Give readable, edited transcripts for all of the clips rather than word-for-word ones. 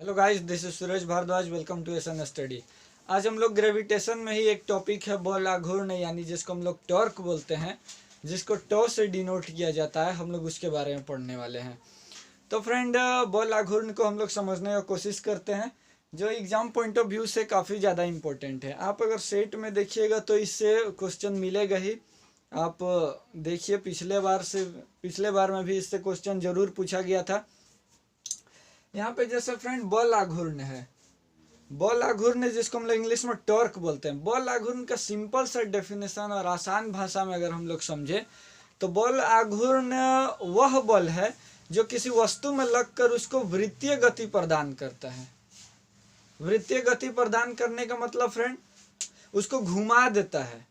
Hello guys, this is Suraj Bhardwaj. Welcome to एसन study. आज हम लोग ग्रेविटेशन में ही एक टॉपिक है बॉल आघूर्ण, यानी जिसको हम लोग टॉर्क बोलते हैं, जिसको टॉ से डिनोट किया जाता है। हम लोग उसके बारे में पढ़ने वाले हैं। तो फ्रेंड, बॉल आघूर्ण को हम लोग समझने की कोशिश करते हैं, जो एग्जाम पॉइंट ऑफ व्यू से काफ़ी ज़्यादा इंपॉर्टेंट है। आप अगर सेट में देखिएगा तो इससे क्वेश्चन मिलेगा ही। आप देखिए, पिछले बार में भी इससे क्वेश्चन जरूर पूछा गया था। यहाँ पे जैसे फ्रेंड बॉल आघूर्ण है, बॉल आघूर्ण जिसको हम लोग इंग्लिश में टॉर्क बोलते हैं। बॉल आघूर्ण का सिंपल सा डेफिनेशन और आसान भाषा में अगर हम लोग समझे तो बॉल आघूर्ण वह बल है जो किसी वस्तु में लगकर उसको वृत्तीय गति प्रदान करता है। वृत्तीय गति प्रदान करने का मतलब फ्रेंड, उसको घुमा देता है।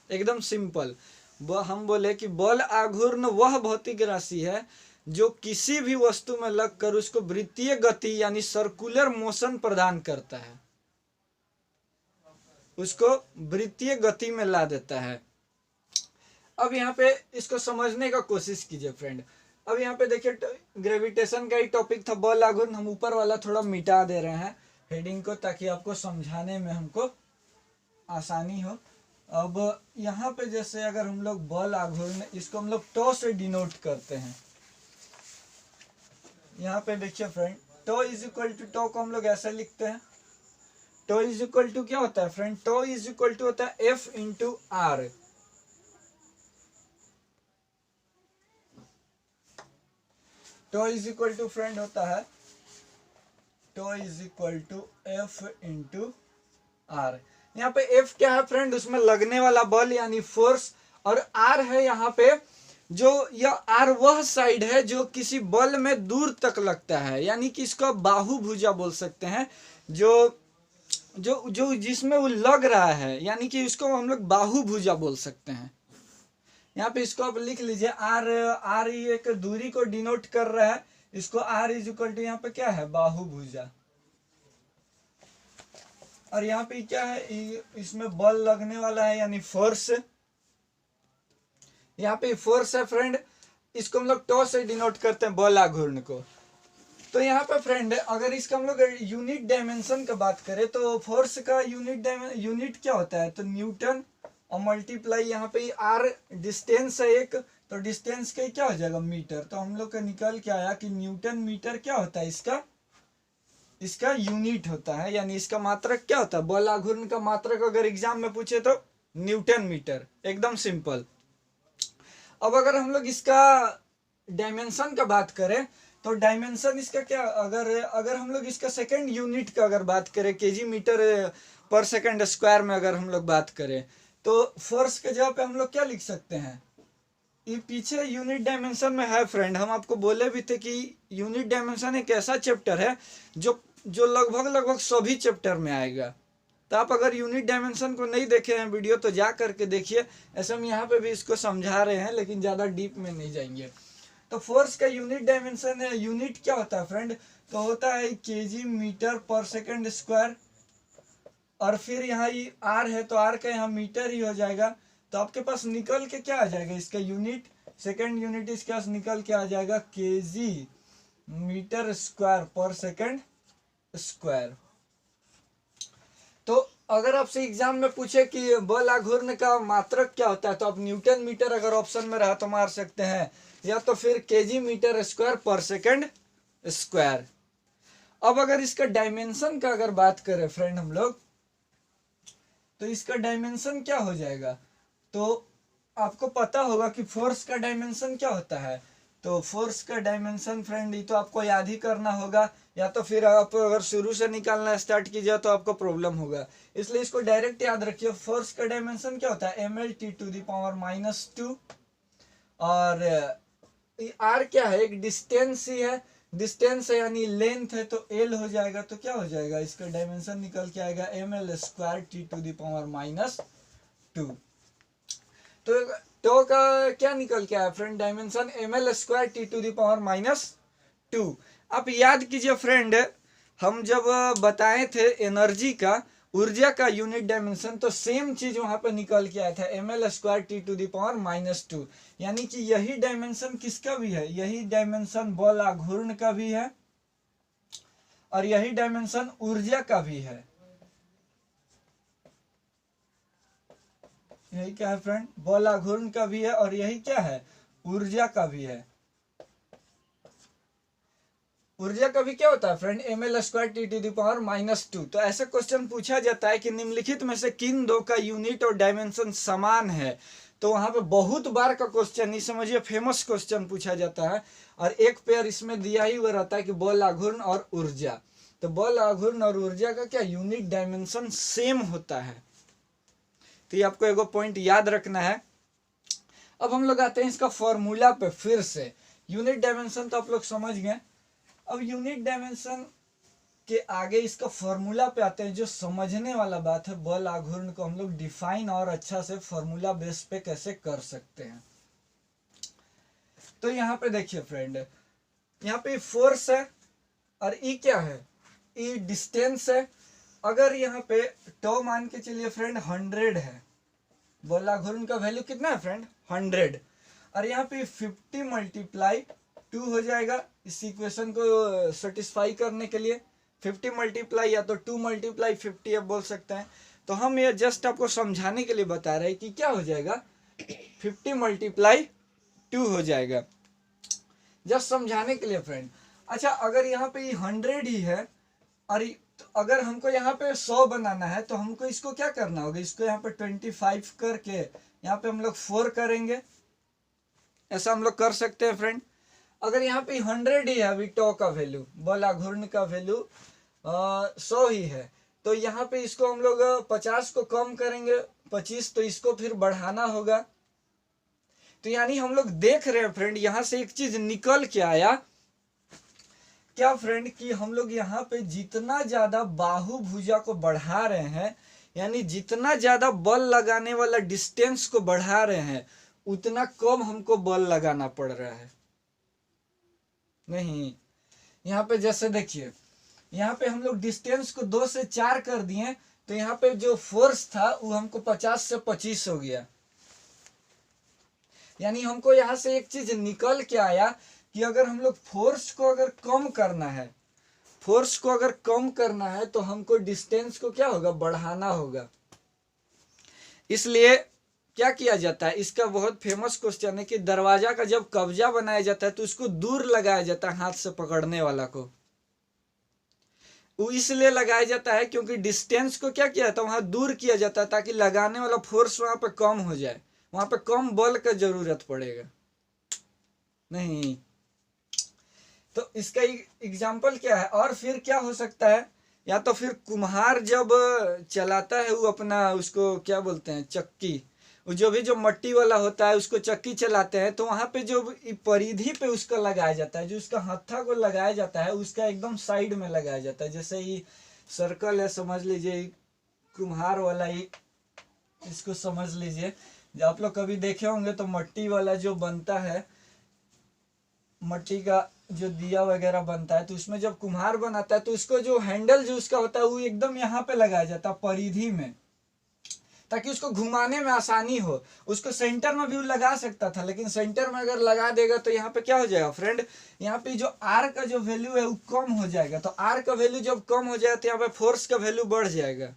एकदम सिंपल। हम बोले कि बॉल आघूर्ण वह भौतिक राशि है जो किसी भी वस्तु में लगकर उसको वृत्तीय गति यानी सर्कुलर मोशन प्रदान करता है, उसको वृत्तीय गति में ला देता है। अब यहाँ पे इसको समझने का कोशिश कीजिए फ्रेंड। अब यहाँ पे देखिए, ग्रेविटेशन का ही टॉपिक था बॉल आघूर्ण। हम ऊपर वाला थोड़ा मिटा दे रहे हैं हेडिंग को, ताकि आपको समझाने में हमको आसानी हो। अब यहाँ पे जैसे अगर हम लोग बॉल आघूर्ण, इसको हम लोग टॉ से डिनोट करते हैं। यहाँ पे देखिए friend, tau is equal to, tau को हम लोग ऐसे लिखते हैं। टॉ इज इक्वल टू क्या होता है friend? Tau is equal to होता है F into R. Tau is equal to friend होता है, tau is equal to F into R. यहाँ पे एफ क्या है फ्रेंड? उसमें लगने वाला बल यानी फोर्स। और आर है यहाँ पे, जो यह आर वह साइड है जो किसी बल में दूर तक लगता है, यानी कि इसको बाहु भुजा बोल सकते हैं। जो जो जो जिसमें वो लग रहा है, यानी कि इसको हम लोग बाहु भुजा बोल सकते हैं। यहाँ पे इसको आप लिख लीजिए, आर आर एक दूरी को डिनोट कर रहा है। इसको आर इज इक्वल टू यहाँ पे क्या है? बाहु भुजा। और यहाँ पे क्या है? इसमें बल लगने वाला है यानी फोर्स। यहाँ पे फोर्स है फ्रेंड, इसको हम लोग टॉ से डिनोट करते हैं बॉल आघूर्ण को। तो यहाँ पे फ्रेंड, अगर इसका हम लोग यूनिट डायमेंशन का बात करें तो फोर्स का यूनिट क्या होता है? तो न्यूटन, और मल्टीप्लाई यहाँ पे आर डिस्टेंस है एक, तो डिस्टेंस का क्या हो जाएगा? मीटर। तो हम लोग का निकल के आया कि न्यूटन मीटर क्या होता है? इसका यूनिट होता है, यानी इसका मात्रक क्या होता है? बॉल आघूर्ण का मात्रक अगर एग्जाम में पूछे तो न्यूटन मीटर। एकदम सिंपल। अब अगर हम लोग इसका डायमेंशन का बात करें तो डायमेंशन इसका क्या, अगर हम लोग इसका सेकंड यूनिट का अगर बात करें, केजी मीटर पर सेकंड स्क्वायर में अगर हम लोग बात करें, तो फोर्स के जगह पे हम लोग क्या लिख सकते हैं? ये पीछे यूनिट डायमेंशन में है फ्रेंड। हम आपको बोले भी थे कि यूनिट डायमेंशन एक ऐसा चैप्टर है जो लगभग सभी चैप्टर में आएगा। तो आप अगर यूनिट डायमेंशन को नहीं देखे हैं वीडियो तो जा करके देखिए। ऐसे हम यहाँ पे भी इसको समझा रहे हैं, लेकिन ज़्यादा डीप में नहीं जाएंगे। तो फोर्स का यूनिट डायमेंशन है, यूनिट क्या होता है फ्रेंड? तो होता है केजी मीटर पर सेकंड स्क्वायर। और फिर यहाँ ये आर है तो आर का यहाँ मीटर ही हो जाएगा। तो आपके पास निकल के क्या आ जाएगा? इसका यूनिट, सेकंड यूनिट इसके पास निकल के आ जाएगा केजी मीटर स्क्वायर पर सेकंड स्क्वायर। तो अगर आपसे एग्जाम में पूछे कि बल आघूर्ण का मात्रक क्या होता है, तो आप न्यूटन मीटर अगर ऑप्शन में रहा तो मार सकते हैं, या तो फिर केजी मीटर स्क्वायर पर सेकंड स्क्वायर। अब अगर इसका डायमेंशन का अगर बात करें फ्रेंड हम लोग, तो इसका डायमेंशन क्या हो जाएगा? तो आपको पता होगा कि फोर्स का डायमेंशन क्या होता है। तो फोर्स का डायमेंशन फ्रेंड ये तो आपको याद ही करना होगा, या तो फिर आप अगर शुरू से निकालना स्टार्ट कीजिए तो आपको प्रॉब्लम होगा। इसलिए इसको डायरेक्ट याद रखिए। फोर्स का डायमेंशन क्या होता है? mL/-2। और आर क्या है? एक डिस्टेंस ही है, डिस्टेंस है यानी लेंथ है, तो एल हो जाएगा। तो क्या हो जाएगा? इसका डायमेंशन निकल के आएगा mL²T⁻²। तो टो का क्या निकल के आया फ्रेंड? Dimension mL²T⁻²। आप याद कीजिए फ्रेंड, हम जब बताए थे एनर्जी का, ऊर्जा का यूनिट डायमेंशन, तो सेम चीज वहां पे निकल के आया था mL²T⁻²। यानी कि यही डायमेंशन किसका भी है? यही डायमेंशन बल आघूर्ण का भी है, और यही डायमेंशन ऊर्जा का भी है। यही क्या है फ्रेंड, बल आघूर्ण का भी है और यही क्या है, ऊर्जा का भी है। ऊर्जा का भी क्या होता है फ्रेंड, ml² T⁻⁻²। तो ऐसा क्वेश्चन पूछा जाता है कि निम्नलिखित में से किन दो का यूनिट और डायमेंशन समान है। तो वहां पे बहुत बार का क्वेश्चन, नहीं समझिए फेमस क्वेश्चन पूछा जाता है, और एक पेयर इसमें दिया ही हुआ रहता है कि बल आघूर्ण और ऊर्जा। तो बल आघूर्ण और ऊर्जा का क्या यूनिट डायमेंशन सेम होता है। तो ये आपको एगो पॉइंट याद रखना है। अब हम लोग आते हैं इसका फॉर्मूला पे फिर से। यूनिट डायमेंशन तो आप लोग समझ गए। अब यूनिट डायमेंशन के आगे इसका फॉर्मूला पे आते हैं, जो समझने वाला बात है। बल आघूर्ण को हम लोग डिफाइन और अच्छा से फॉर्मूला बेस पे कैसे कर सकते हैं। तो यहाँ पे देखिए फ्रेंड, यहाँ पे फोर्स है और ई क्या है, ई डिस्टेंस है। अगर यहाँ पे टो मान के चलिए फ्रेंड 100 है, बल आघूर्ण का वैल्यू कितना है फ्रेंड 100, और यहाँ पे 50 × 2 हो जाएगा। इस इक्वेशन को सेटिस्फाई करने के लिए 50 मल्टीप्लाई या तो 2 × 50 आप बोल सकते हैं। तो हम ये जस्ट आपको समझाने के लिए बता रहे हैं कि क्या हो जाएगा, 50 × 2 हो जाएगा, जस्ट समझाने के लिए फ्रेंड। अच्छा, अगर यहाँ पे 100 ही है और तो अगर हमको यहाँ पे 100 बनाना है, तो हमको इसको क्या करना होगा, इसको यहाँ पे 25 करके यहाँ पे हम लोग 4 करेंगे। ऐसा हम लोग कर सकते हैं फ्रेंड। अगर यहाँ पे 100 ही है अभी टो का वैल्यू, बल आघूर्ण का वैल्यू 100 ही है, तो यहाँ पे इसको हम लोग 50 को कम करेंगे 25, तो इसको फिर बढ़ाना होगा। तो यानी हम लोग देख रहे हैं फ्रेंड, यहाँ से एक चीज निकल के आया क्या फ्रेंड, कि हम लोग यहाँ पे जितना ज्यादा बाहु भुजा को बढ़ा रहे हैं, यानी जितना ज्यादा बल लगाने वाला डिस्टेंस को बढ़ा रहे हैं, उतना कम हमको बल लगाना पड़ रहा है। नहीं, यहाँ पे जैसे देखिए, यहाँ पे हम लोग डिस्टेंस को 2 से 4 कर दिए, तो यहाँ पे जो फोर्स था वो हमको 50 से 25 हो गया। यानी हमको यहाँ से एक चीज निकल के आया कि अगर हम लोग फोर्स को अगर कम करना है, फोर्स को अगर कम करना है, तो हमको डिस्टेंस को क्या होगा, बढ़ाना होगा। इसलिए क्या किया जाता है, इसका बहुत फेमस क्वेश्चन है कि दरवाजा का जब कब्जा बनाया जाता है तो उसको दूर लगाया जाता है हाथ से पकड़ने वाला को। वो इसलिए लगाया जाता है क्योंकि डिस्टेंस को क्या किया जाता है, वहां दूर किया जाता है, ताकि लगाने वाला फोर्स वहां पे कम हो जाए, वहां पे कम बल का जरूरत पड़ेगा। नहीं, तो इसका एग्जाम्पल क्या है। और फिर क्या हो सकता है, या तो फिर कुम्हार जब चलाता है वो अपना, उसको क्या बोलते हैं, चक्की, वो जो भी जो मट्टी वाला होता है उसको चक्की चलाते हैं, तो वहां पे जो परिधि पे उसका लगाया जाता है, जो उसका हत्था को लगाया जाता है, उसका एकदम साइड में लगाया जाता है। जैसे ये सर्कल है, समझ लीजिए कुम्हार वाला, ये इसको समझ लीजिए। जब आप लोग कभी देखे होंगे तो मट्टी वाला जो बनता है, मट्टी का जो दिया वगैरह बनता है, तो उसमें जब कुम्हार बनाता है तो उसको जो हैंडल जो उसका होता है वो एकदम यहाँ पे लगाया जाता है परिधि में, ताकि उसको घुमाने में आसानी हो। उसको सेंटर में भी लगा सकता था, लेकिन सेंटर में अगर लगा देगा तो यहाँ पे क्या हो जाएगा फ्रेंड, यहाँ पे जो आर का जो वैल्यू है वो कम हो जाएगा। तो आर का वैल्यू जब कम हो जाएगा तो यहाँ पे फोर्स का वैल्यू बढ़ जाएगा।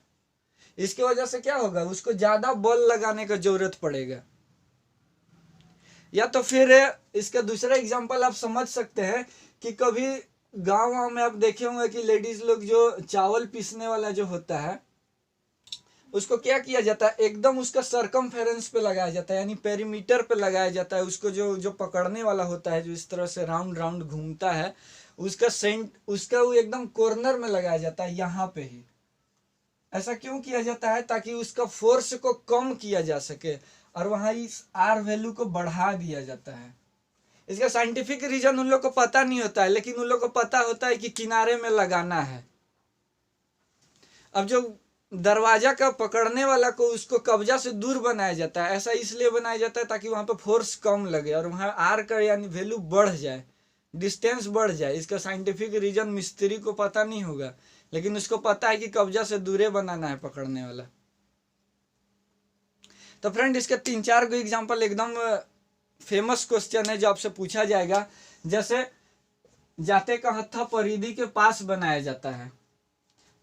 इसकी वजह से क्या होगा, उसको ज्यादा बल लगाने का जरूरत पड़ेगा। या तो फिर इसका दूसरा एग्जांपल आप समझ सकते हैं कि कभी गांव में आप देखे होंगे कि लेडीज लोग जो चावल पीसने वाला जो होता है, उसको क्या किया जाता है, एकदम उसका सरकमफेरेंस पे लगाया जाता है, यानी पेरीमीटर पे लगाया जाता है। उसको जो जो पकड़ने वाला होता है, जो इस तरह से राउंड राउंड घूमता है, उसका वो एकदम कॉर्नर में लगाया जाता है, यहाँ पे ही। ऐसा क्यों किया जाता है, ताकि उसका फोर्स को कम किया जा सके, और वहां इस आर वैल्यू को बढ़ा दिया जाता है। इसका साइंटिफिक रीजन उन लोग को पता नहीं होता है, लेकिन उन लोग को पता होता है कि किनारे में लगाना है। अब जो दरवाजा का पकड़ने वाला को, उसको कब्जा से दूर बनाया जाता है। ऐसा इसलिए बनाया जाता है ताकि वहां पे फोर्स कम लगे और वहां आर का यानी वैल्यू बढ़ जाए, डिस्टेंस बढ़ जाए। इसका साइंटिफिक रीजन मिस्त्री को पता नहीं होगा, लेकिन उसको पता है कि कब्जा से दूरे बनाना है पकड़ने वाला। तो फ्रेंड, इसके 3-4 को एग्जांपल एकदम फेमस क्वेश्चन है जो आपसे पूछा जाएगा। जैसे जाते का हत्था परिधि के पास बनाया जाता है।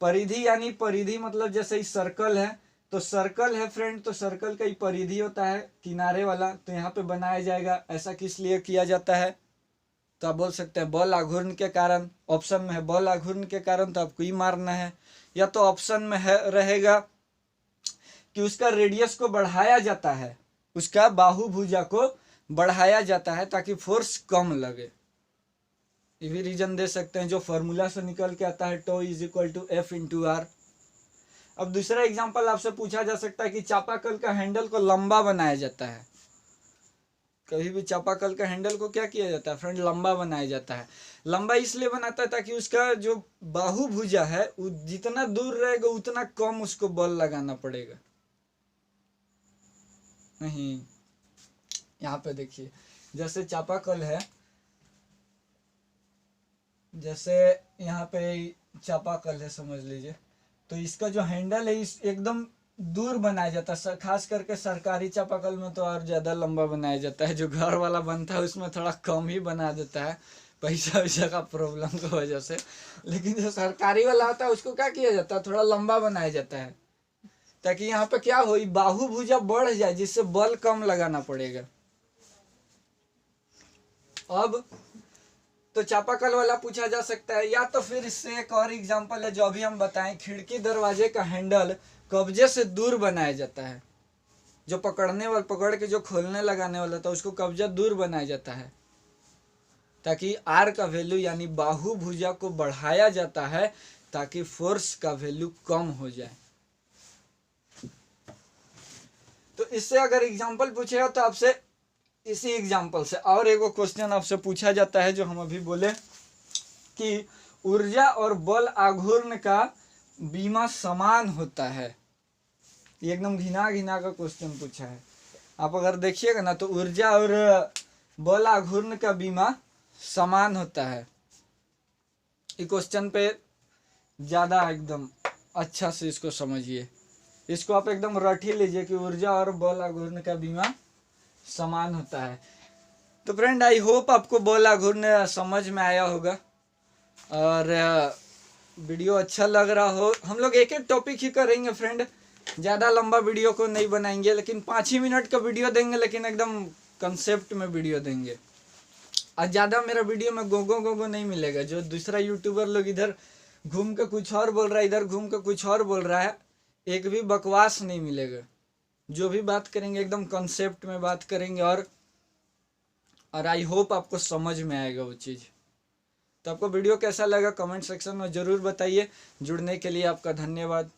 परिधि यानी परिधि मतलब जैसे ही सर्कल है, तो सर्कल है फ्रेंड, तो सर्कल का ही परिधि होता है किनारे वाला, तो यहाँ पे बनाया जाएगा। ऐसा किस लिए किया जाता है? तो आप बोल सकते हैं बल आघूर्ण के कारण। ऑप्शन में है बल आघूर्ण के कारण, तो आपको ही मारना है। या तो ऑप्शन में है रहेगा कि उसका रेडियस को बढ़ाया जाता है, उसका बाहुभुजा को बढ़ाया जाता है ताकि फोर्स कम लगे। ये भी रीजन दे सकते हैं जो फॉर्मूला से निकल के आता है, tau is equal to F into R. अब दूसरा एग्जांपल आपसे पूछा जा सकता है कि चापाकल का हैंडल को लंबा बनाया जाता है। कभी भी चापाकल का हैंडल को क्या किया जाता है फ्रेंड? लंबा बनाया जाता है। लंबा इसलिए बनाता है ताकि उसका जो बाहुभुजा है वो जितना दूर रहेगा उतना कम उसको बल लगाना पड़ेगा। नहीं, यहाँ पे देखिए, जैसे चापाकल है, जैसे यहाँ पे चापाकल है समझ लीजिए, तो इसका जो हैंडल है इस एकदम दूर बनाया जाता है। खास करके सरकारी चापाकल में तो और ज्यादा लंबा बनाया जाता है। जो घर वाला बनता है उसमें थोड़ा कम ही बना देता है, पैसा वैसा का प्रॉब्लम की वजह से। लेकिन जो सरकारी वाला होता है उसको क्या किया जाता है? थोड़ा लंबा बनाया जाता है ताकि यहाँ पे क्या हो, बाहुभुजा बढ़ जाए, जिससे बल कम लगाना पड़ेगा। अब तो चापाकल वाला पूछा जा सकता है, या तो फिर इससे एक और एग्जांपल है जो अभी हम बताएं, खिड़की दरवाजे का हैंडल कब्जे से दूर बनाया जाता है। जो पकड़ने वाला, पकड़ के जो खोलने लगाने वाला था उसको कब्जा दूर बनाया जाता है ताकि आर का वैल्यू यानी बाहुभुजा को बढ़ाया जाता है ताकि फोर्स का वैल्यू कम हो जाए। तो इससे अगर एग्जांपल पूछेगा तो आपसे इसी एग्जांपल से और एक क्वेश्चन आपसे पूछा जाता है जो हम अभी बोले कि ऊर्जा और बल आघूर्ण का बीमा समान होता है। ये एकदम घिना घिना का क्वेश्चन पूछा है। आप अगर देखिएगा ना तो ऊर्जा और बल आघूर्ण का बीमा समान होता है। इस क्वेश्चन पे ज्यादा एकदम अच्छा से इसको समझिए, इसको आप एकदम रट ही लीजिए कि ऊर्जा और बल आघूर्ण का बीमा समान होता है। तो फ्रेंड आई होप आपको बल आघूर्ण समझ में आया होगा और वीडियो अच्छा लग रहा हो। हम लोग एक एक टॉपिक ही करेंगे फ्रेंड, ज़्यादा लंबा वीडियो को नहीं बनाएंगे, लेकिन 5 ही मिनट का वीडियो देंगे, लेकिन एकदम कंसेप्ट में वीडियो देंगे। और ज़्यादा मेरा वीडियो में गोगो गोगो नहीं मिलेगा। जो दूसरा यूट्यूबर लोग इधर घूम के कुछ और बोल रहा है, इधर घूम के कुछ और बोल रहा है, एक भी बकवास नहीं मिलेगा। जो भी बात करेंगे एकदम कंसेप्ट में बात करेंगे और आई होप आपको समझ में आएगा वो चीज़। तो आपको वीडियो कैसा लगा कमेंट सेक्शन में ज़रूर बताइए। जुड़ने के लिए आपका धन्यवाद।